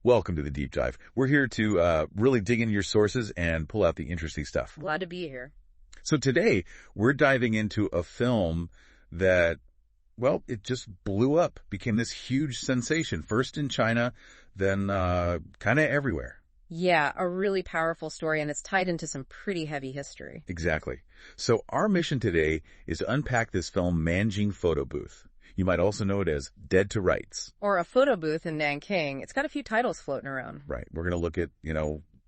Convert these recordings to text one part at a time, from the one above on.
Welcome to the Deep Dive. We're here to really dig into your sources and pull out the interesting stuff. Glad to be here. So today, we're diving into a film that, well, it just blew up, became this huge sensation, first in China, then kind of everywhere. Yeah, a really powerful story, and it's tied into some pretty heavy history. Exactly. So our mission today is to unpack this film, Nanjing Photo Booth. You might also know it as Dead to Rights. Or a photo booth in Nanjing. It's got a few titles floating around. Right. We're going to look at,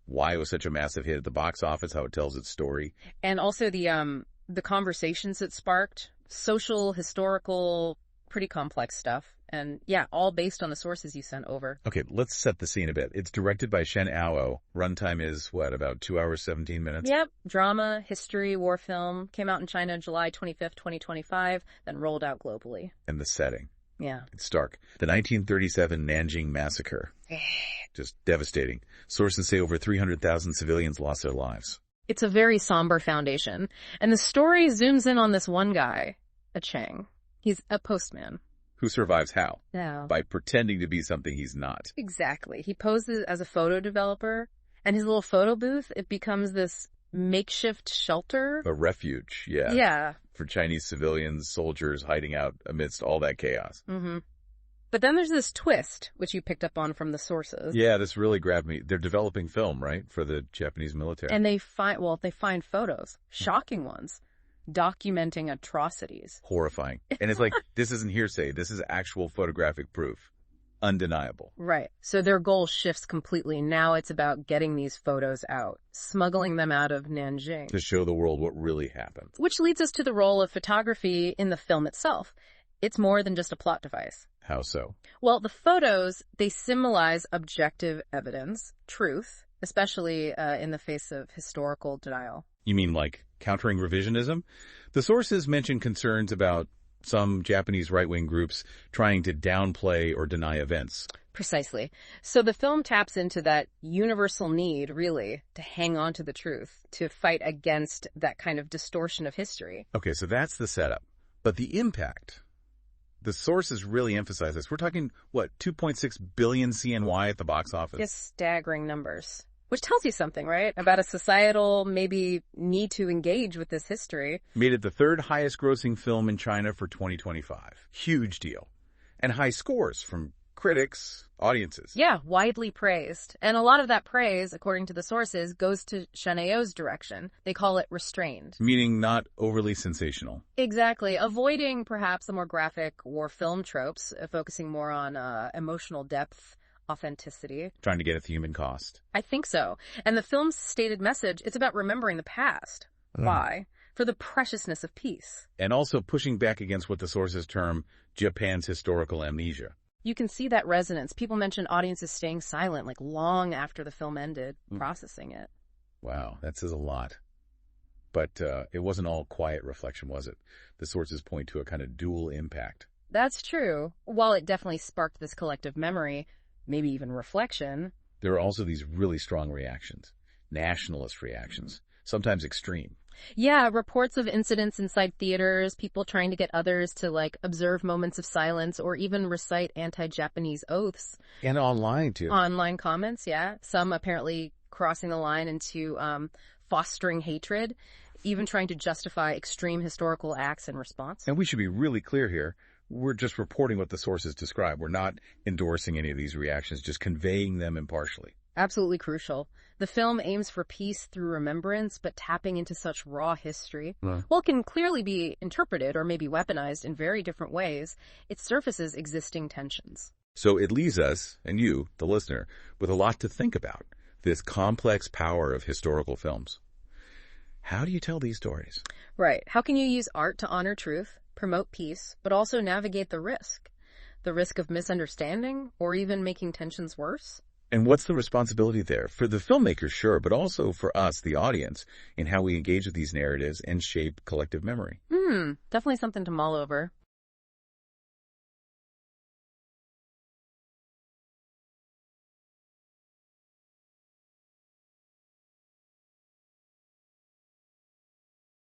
why it was such a massive hit at the box office, how it tells its story. And also the conversations it sparked, social, historical, pretty complex stuff. And yeah, all based on the sources you sent over. Okay, let's set the scene a bit. It's directed by Shen Ao. Runtime is, about 2 hours, 17 minutes? Yep. Drama, history, war film. Came out in China July 25th, 2025, then rolled out globally. And the setting. Yeah. It's stark. The 1937 Nanjing Massacre. Just devastating. Sources say over 300,000 civilians lost their lives. It's a very somber foundation. And the story zooms in on this one guy, a Chang. He's a postman. Who survives how? No. By pretending to be something he's not. Exactly. He poses as a photo developer, and his little photo booth, it becomes this makeshift shelter. A refuge, yeah. Yeah. For Chinese civilians, soldiers hiding out amidst all that chaos. Mm-hmm. But then there's this twist, which you picked up on from the sources. Yeah, this really grabbed me. They're developing film, right, for the Japanese military. And they find photos, shocking ones, documenting atrocities. Horrifying. And it's like, this isn't hearsay. This is actual photographic proof. Undeniable. Right. So their goal shifts completely. Now it's about getting these photos out, smuggling them out of Nanjing. To show the world what really happened. Which leads us to the role of photography in the film itself. It's more than just a plot device. How so? Well, the photos, they symbolize objective evidence, truth, especially in the face of historical denial. You mean like countering revisionism? The sources mention concerns about some Japanese right-wing groups trying to downplay or deny events. Precisely. So the film taps into that universal need, really, to hang on to the truth, to fight against that kind of distortion of history. Okay, so that's the setup. But the impact, the sources really emphasize this. We're talking, 2.6 billion CNY at the box office? Just staggering numbers. Which tells you something, right? About a societal, maybe, need to engage with this history. Made it the third highest grossing film in China for 2025. Huge deal. And high scores from critics, audiences. Yeah, widely praised. And a lot of that praise, according to the sources, goes to Shen Ao's direction. They call it restrained. Meaning not overly sensational. Exactly. Avoiding perhaps the more graphic war film tropes, focusing more on emotional depth, authenticity. Trying to get at the human cost. I think so. And the film's stated message, it's about remembering the past. Why? For the preciousness of peace. And also pushing back against what the sources term Japan's historical amnesia. You can see that resonance. People mention audiences staying silent, like long after the film ended, processing it. Wow, that says a lot. But it wasn't all quiet reflection, was it? The sources point to a kind of dual impact. That's true. While it definitely sparked this collective memory, maybe even reflection. There are also these really strong reactions, nationalist reactions, sometimes extreme. Yeah, reports of incidents inside theaters, people trying to get others to, observe moments of silence or even recite anti-Japanese oaths. And online, too. Online comments, yeah. Some apparently crossing the line into fostering hatred, even trying to justify extreme historical acts in response. And we should be really clear here. We're just reporting what the sources describe. We're not endorsing any of these reactions, just conveying them impartially. Absolutely crucial. The film aims for peace through remembrance, but tapping into such raw history, while it can clearly be interpreted or maybe weaponized in very different ways, it surfaces existing tensions. So it leaves us, and you, the listener, with a lot to think about, this complex power of historical films. How do you tell these stories? Right. How can you use art to honor truth, promote peace, but also navigate the risk? The risk of misunderstanding or even making tensions worse? And what's the responsibility there? For the filmmakers, sure, but also for us, the audience, in how we engage with these narratives and shape collective memory. Definitely something to mull over.